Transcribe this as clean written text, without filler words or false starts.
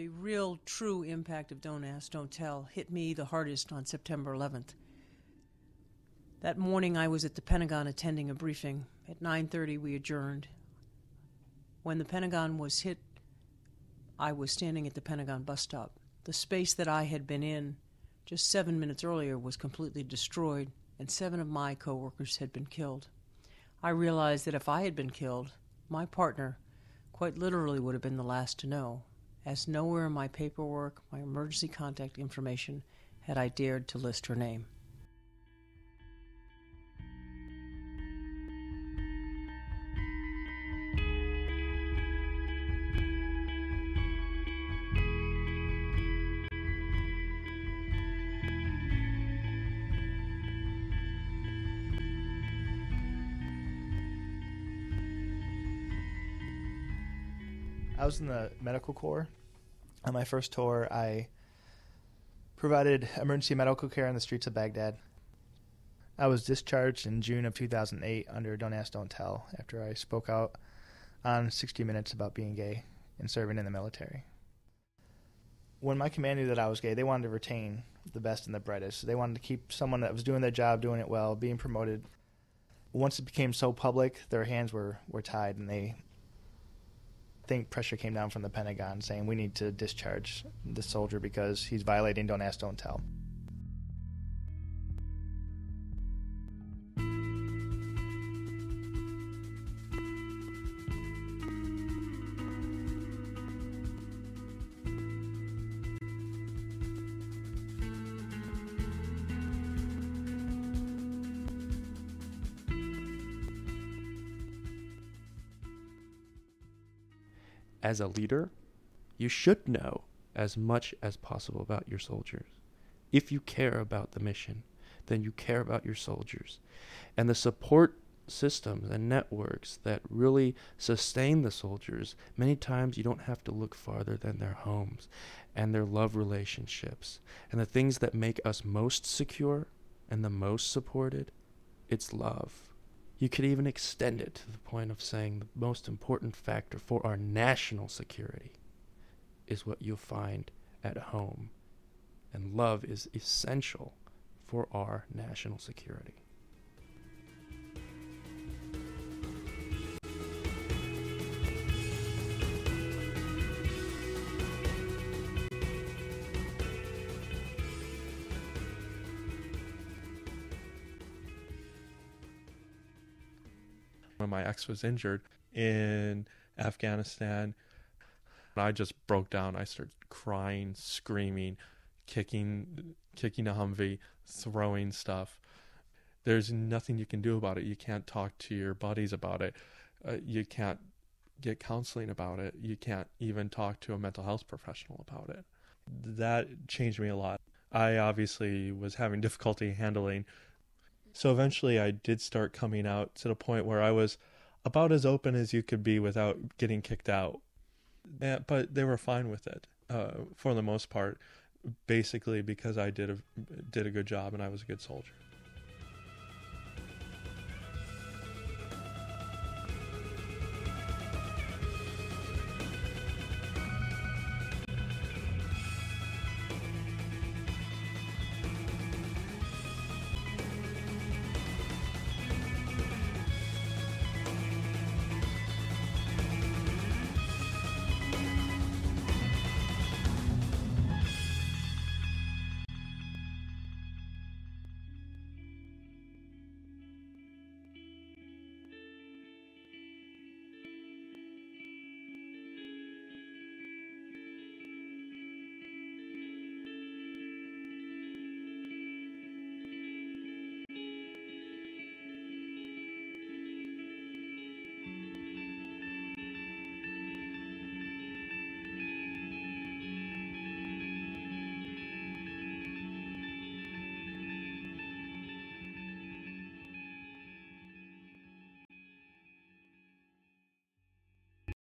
The real, true impact of Don't Ask, Don't Tell hit me the hardest on September 11th. That morning I was at the Pentagon attending a briefing. At 9:30 we adjourned. When the Pentagon was hit, I was standing at the Pentagon bus stop. The space that I had been in just 7 minutes earlier was completely destroyed, and 7 of my co-workers had been killed. I realized that if I had been killed, my partner quite literally would have been the last to know, as nowhere in my paperwork, my emergency contact information, had I dared to list her name. I was in the medical corps. On my first tour, I provided emergency medical care on the streets of Baghdad. I was discharged in June of 2008 under Don't Ask, Don't Tell after I spoke out on 60 Minutes about being gay and serving in the military. When my command knew that I was gay, they wanted to retain the best and the brightest. They wanted to keep someone that was doing their job, doing it well, being promoted. Once it became so public, their hands were tied, and I think pressure came down from the Pentagon saying we need to discharge the soldier because he's violating Don't Ask, Don't Tell. As a leader, you should know as much as possible about your soldiers. If you care about the mission, then you care about your soldiers. And the support systems and networks that really sustain the soldiers, many times you don't have to look farther than their homes and their love relationships. And the things that make us most secure and the most supported, it's love. You could even extend it to the point of saying the most important factor for our national security is what you'll find at home. And love is essential for our national security. When my ex was injured in Afghanistan, I just broke down. I started crying, screaming, kicking a Humvee, throwing stuff. There's nothing you can do about it. You can't talk to your buddies about it. You can't get counseling about it. You can't even talk to a mental health professional about it. That changed me a lot. I obviously was having difficulty handling. So eventually I did start coming out to the point where I was about as open as you could be without getting kicked out. But they were fine with it for the most part, basically because I did a good job and I was a good soldier.